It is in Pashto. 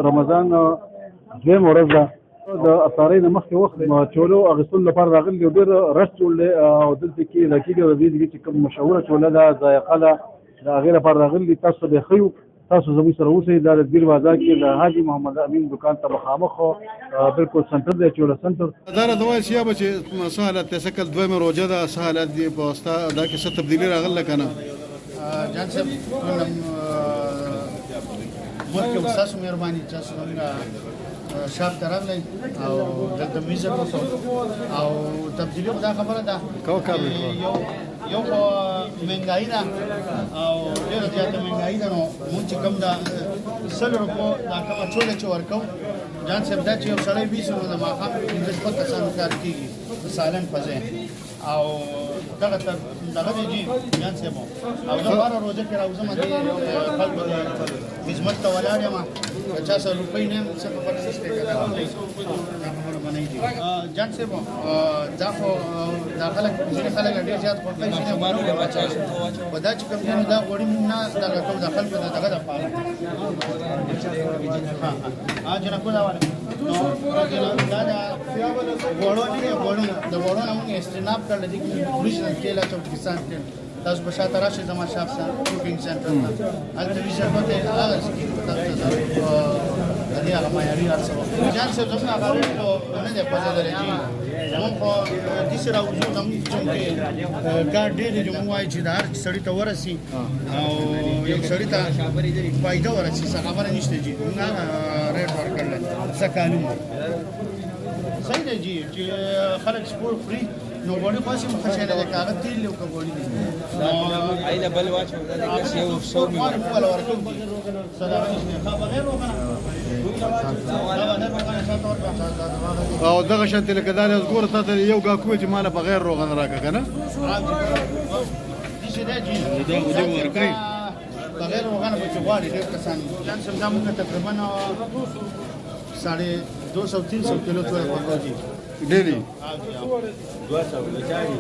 رمضان دویم ورځ ده د افطارۍ نه مخکې وخت چولو اخیستلو لپاره راغلي او ډېر رش چول دی او دلته کې د کلي او د دې چې کوم مشهوره چوله ده ذایقه ده د هغې لپاره راغلي تاسو به ښیو تاسو زموږ سره اوسئ دا د دیر بازار کې د حاجي محمد امین دکان ته مخامخ بالکل سنټر دی چوله سنټر دا راته ووایه چې یابه چې څه حالت دی څه کله دویمه روژه ده څه حالت دی په ستا دا کې څه تبدیلي راغله که نه جان صاحب مخکې ستاسو مهرباني تاسو موږ شاپ ته راغلی او دلته میزه وکړو او تبدیلي خو دا خبره ده یو خو مهنګایي ده او ډېره زیاته مهنګایي ده نو مونږ چې کوم ده 100 روپو دا کومه چوله چې ورکوو جان صاحب دا چې یو سړی ویسي نو د ماښام 15 کسانو کار کېږي د سالن په ځای او دغه دی جي جان صاحب او زه هره روژه کې راوځم دې خلکو د خدمت ته ولاړ یم که چا سره روپۍ نه یم څه خبره نشته که دا خبره به نه وي جان صاحب دا خو دا خلک ځینې خلک ډېر زیات خوښوي ځینې په دا چې کوم دی نو دا غوړي مونږ نه دغه کوو د خلکو د دغه دپاره جنکو دا واله نو دا د غوړو نه دی غوړو د غوړو نه مونږ استناب کړل دي چې اوریجنل تیل او کسان تیل تاسو په شاته راشئ زما شاپ سره کوکینګ سنټر ته هلته ویزه کوته هغه تاسو ته دې هغه معیاري هر څه جان صاحب زموږ هغه ریټ نه دی په ځای درجې زموږ خو دې سره وځو زموږ چې کار ډېر دی موږ وایو چې د هر سړي ته ورسي او یو سړي ته فایده ورسي څه خبره نشته جي موږ ریټ ورکړل څه قانون صحیح دی جي چې خلک سپور فری نو غوړي خو سم خشاله ده کاغذ تیل له غوړي نو ایله بل واچو دا کې یو 100 ملي ولا ورکوم صدا نشته بغیر وکنه او دغه شانتي لکه دا اوس ګوره تا ته یو ګاکو چې مال بغیر روغن راکا کنه دې ده جی دا ورکړي بغیر روغن به چغواړي ډېر کسان ځان سم دا موږ تقریبا 250-300 کیلو څوره پکوږي ډېری 200 بچاړي